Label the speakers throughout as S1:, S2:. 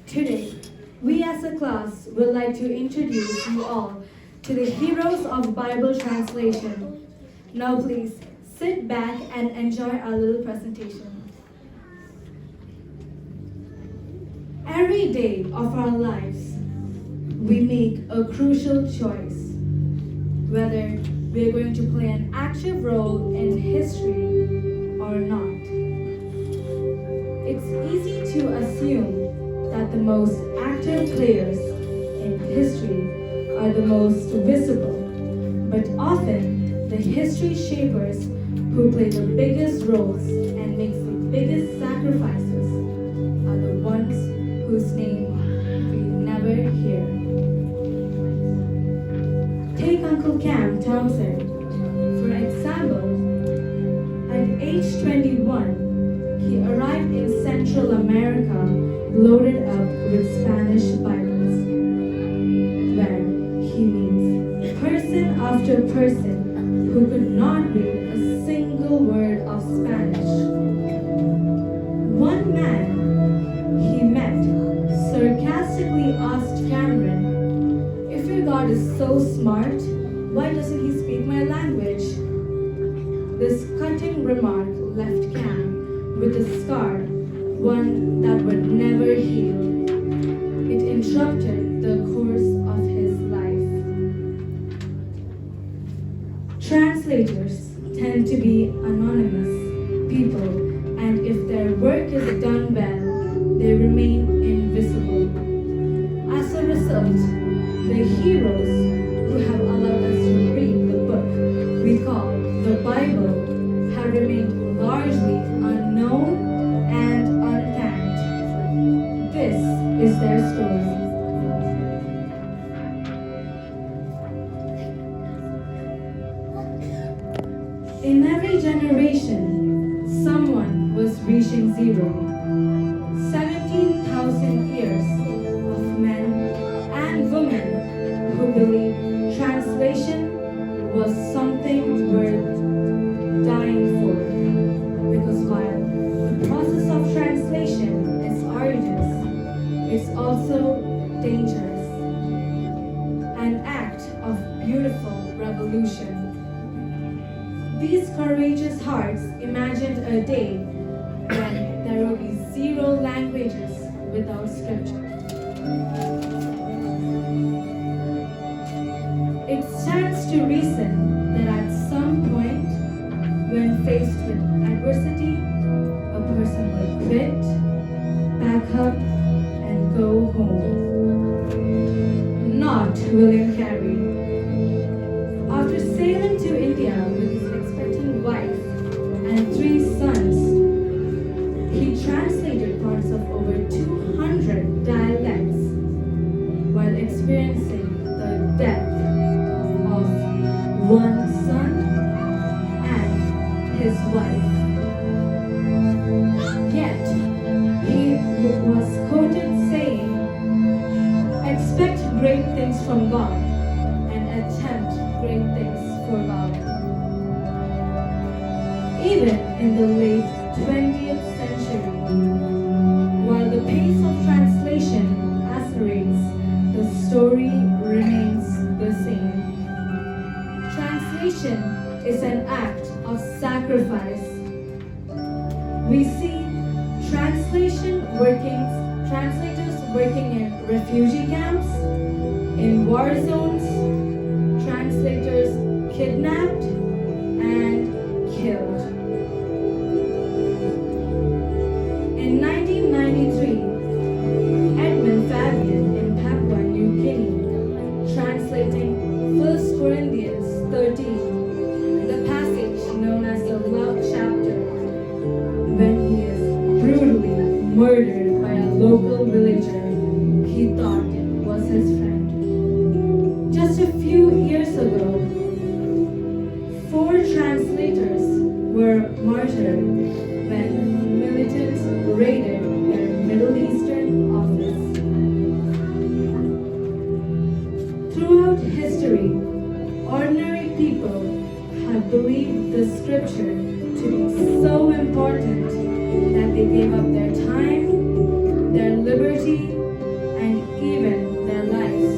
S1: Today, we as a class would like to introduce you all to the heroes of Bible translation. Now please sit back and enjoy our little presentation. Every day of our lives, we make a crucial choice, whether we're going to play an active role in history or not. It's easy to assume that the most active players in history are the most visible, but often the history shapers who play the biggest roles and make the biggest sacrifices are the ones whose name we never hear. Take Uncle Cam Townsend, for example. At age 21, he arrived in Central America loaded up with Spanish Bibles, where he meets person after person who could not read a single word of Spanish. One man he met sarcastically asked Cameron, "If your God is so smart, why doesn't he speak my language?" This cutting remark left Cam with a scar, one that would never heal. It interrupted the course of his life. Translators tend to be anonymous people, and if their work is done well, they remain invisible. As a result, the heroes who have allowed us to read the book we call the Bible have remained largely unknown and unthanked. This is their story. In every generation, someone was reaching zero. 17,000 years of men and women who believed translation was something worth dying for. Because while the process of translation is arduous, it's also dangerous, an act of beautiful revolution. These courageous hearts imagined a day when there will be zero languages without scripture. It stands to reason that at some point, when faced with adversity, a person will quit, pack up, and go home. Not William Carey. After sailing to India with his expectant wife and 3 sons, he translated parts of over 200 dialects while experiencing the death of one son and his wife. Yet, he was quoted saying, "Expect great things from God and attempt great things for God." Even in the late 20th century, while the pace of translation accelerates, the story remains the same. Translation is an act of sacrifice. We see translators working in refugee camps, in war zones, translators kidnapped and killed. In 1993, Edmund Fabian in Papua New Guinea, translating 1 Corinthians 13, the passage known as the love chapter, when he is brutally murdered by a local villager he thought was his friend. Just a few years ago, Throughout history, ordinary people have believed the scripture to be so important that they gave up their time, their liberty, and even their lives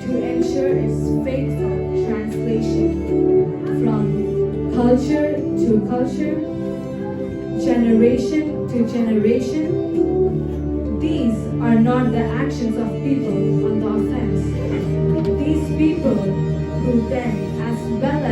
S1: to ensure its faithful translation from culture to culture, generation to generation. These are not the actions of people on the offense. These people who then, as well